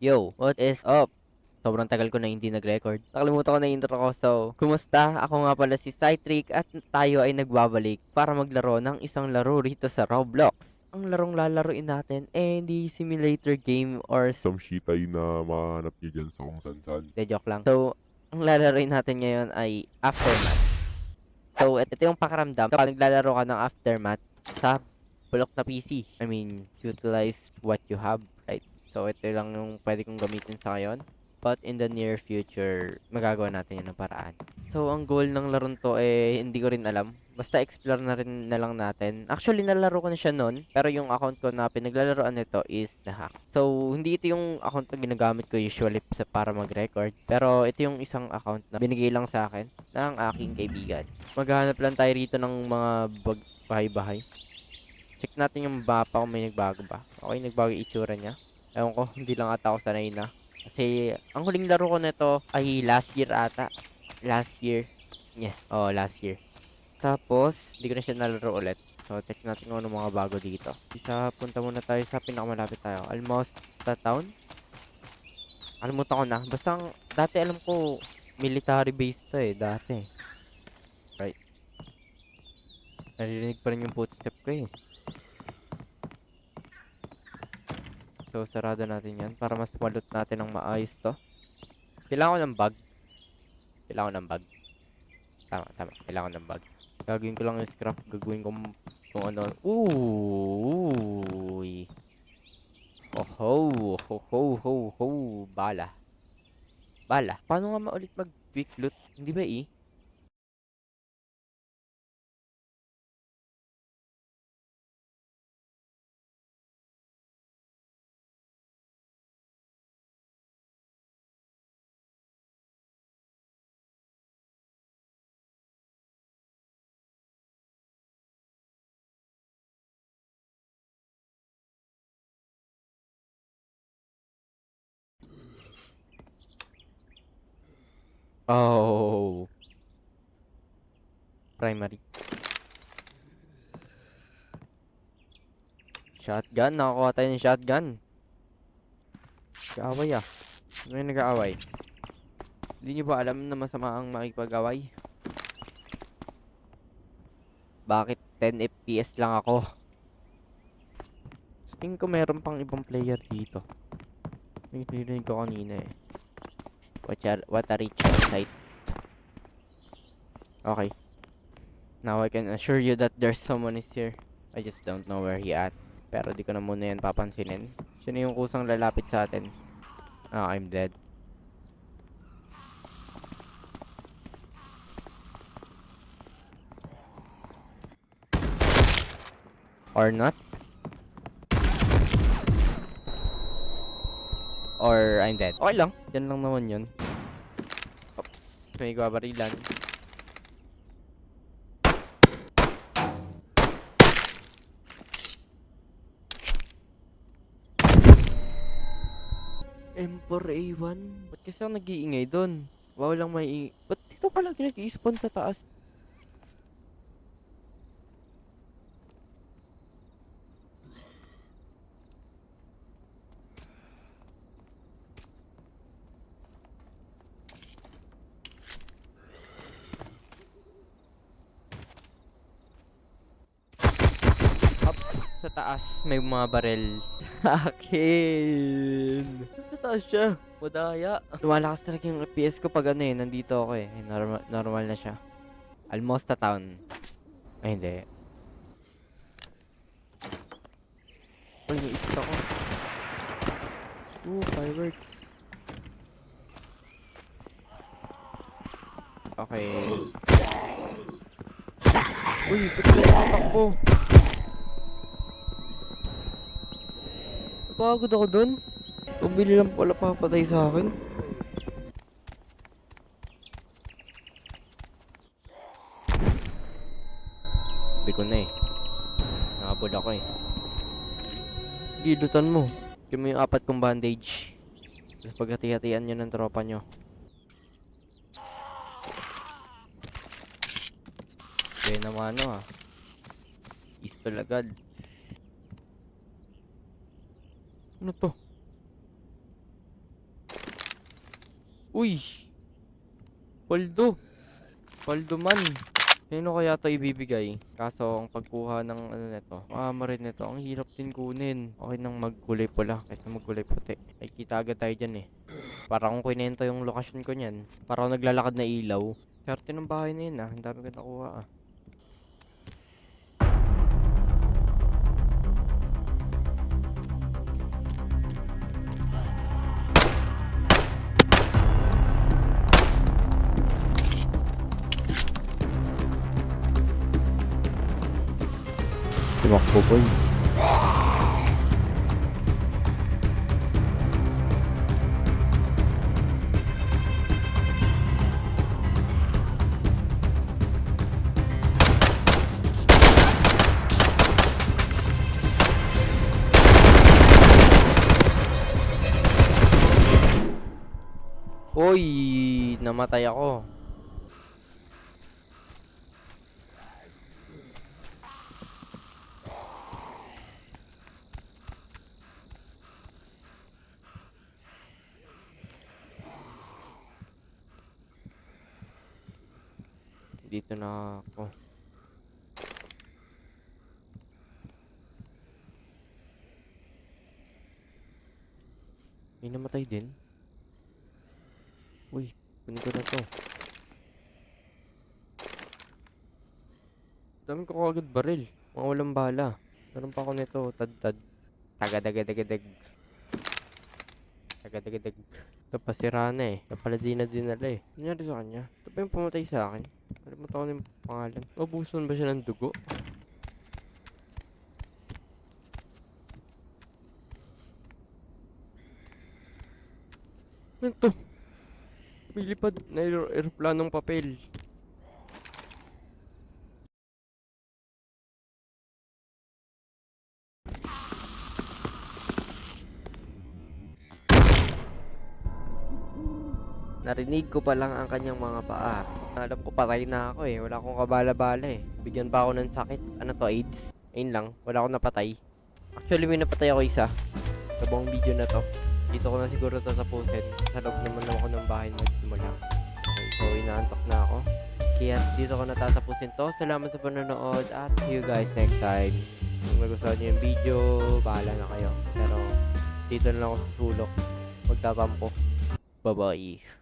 Yo, what is up? Sobrang tagal ko na hindi nag-record. Nakalimutan ko na yung intro ko. So, kumusta? Ako nga pala si Cytric at tayo ay nagbabalik para maglaro ng isang laro rito sa Roblox. Ang larong lalaroin natin hindi simulator game or Some shit ay na mahanap niyo dyan sa kung san-san. de joke lang. So, ang lalaroin natin ngayon ay Aftermath. So, ito yung pakaramdam kapag naglalaro ka ng Aftermath sa bulok na PC. I mean, utilize what you have, right? So, ito lang yung pwede kong gamitin sa ngayon. But in the near future, magagawa natin yun ng paraan. So, ang goal ng laron to hindi ko rin alam. Basta explore na rin na lang natin. Actually, nalaro ko na siya noon. Pero yung account ko na pinaglalaroan nito is na-hack. So, hindi ito yung account na ginagamit ko usually para mag-record. Pero ito yung isang account na binigay lang sa akin ng aking kaibigan. Maghahanap lang tayo rito ng mga bahay-bahay. Check natin yung mapa kung may nagbago ba. Okay, nagbago yung itsura niya. Ewan ko, hindi lang ata ako sanay na. Kasi, ang huling laro ko nito ay last year ata. Last year. Yeah, last year. Tapos, hindi ko na siya nalaro ulit. So, check natin kung ano mga bago dito. Punta muna tayo sa pinakamalapit tayo. Almost sa town. Kalimutan ko na. Basta, dati alam ko, military base to dati. Right. Naririnig pa rin yung footstep ko So, sarado natin yan para mas walot natin ng maayos to. Kailangan ko ng bag. Kailangan ko ng bag. Tama, tama. Kailangan ko ng bag. Gagawin ko lang yung scrap. Gagawin ko kung ano. Uy. Oh ho. Ho ho ho ho. Bala. Bala. Paano nga maulit mag-quick loot? Hindi ba Oh. Primary. Shotgun. Nakakuha tayo ng shotgun. Nag-aaway May nag-aaway. Hindi nyo ba alam na masama ang makipag-away? Bakit 10 FPS lang ako? Tingin ko meron pang ibang player dito. Narinig ko kanina What a rich sight. Okay. Now I can assure you that there's someone is here. I just don't know where he at. Pero di ko na muna yan papansinin. Sino yung kusang lalapit sa atin? Ah, I'm dead. Or not. Or I'm dead. Okay lang. Yan lang naman yun. Oops. May babarilan. M4A1? Ba't kasi ako nag-iingay dun? Wow lang may ba't dito palagi nag-i-spawn sa taas? Sa taas may mga barel. Akin. Sa taas siya. Madaya. Lumalakas talaga yung FPS ko pag nandito ako Normal na siya. Almost a town. Ay, hindi. Uy, may ikot ako. Fireworks. Okay. Uy, ba't ka nakatakbo? Napagod ako dun. Pabili lang pala papatay sa akin. Sabi ko na Nakabod ako Gilutan mo. Yung yung 4 kong bandage. Tapos paghati-hatian nyo ng tropa nyo. Kaya naman Pistol agad. Ano to? Uy! Paldo! Paldo man! Sino kaya to ibibigay? Kaso ang pagkuha ng ano nito, rin nito, ang hirap din kunin. Okay nang magkulay pula kaysa magkulay puti. Ay kita agad tayo dyan eh. Para kung kinento yung lokasyon ko niyan. Para ako naglalakad na ilaw. Swerte ng bahay na yun ah. Ang dami ko nakuha ah. Tumakbo boy. Uy! Namatay ako. Dito na ako. May namatay din. Uy, kunin ko na to. Dami ko kagad baril. Mga walang bala. Meron pa ako nito, tad-tad. Tagadagadagadag. Tagadagadag. Ito pa sira na eh. Ito pala di na dinala eh. Ano nangyari sa kanya? Ito pa yung pumatay sa akin. Nalimutan ko na yung pangalan. Ubusan ba siya ng dugo? Ano to? Pilipad na aeroplanong papel. Narinig ko pa lang ang kanyang mga paa. Alam ko patay na ako eh. Wala akong kabala-bala eh. Bigyan pa ako ng sakit. Ano to, AIDS? Ayun lang. Wala akong napatay. Actually, may napatay ako isa. Sa buong video na to. Dito ko na siguro tatapusin. Sa loob naman ako ng bahay magsimula. Okay, so inaantok na ako. Kaya dito ko natatapusin to. Salamat sa panonood at see you guys next time. Kung nagustuhan niyo yung video, bahala na kayo. Pero dito na lang ako sa sulok. Magtatampo. Bye-bye.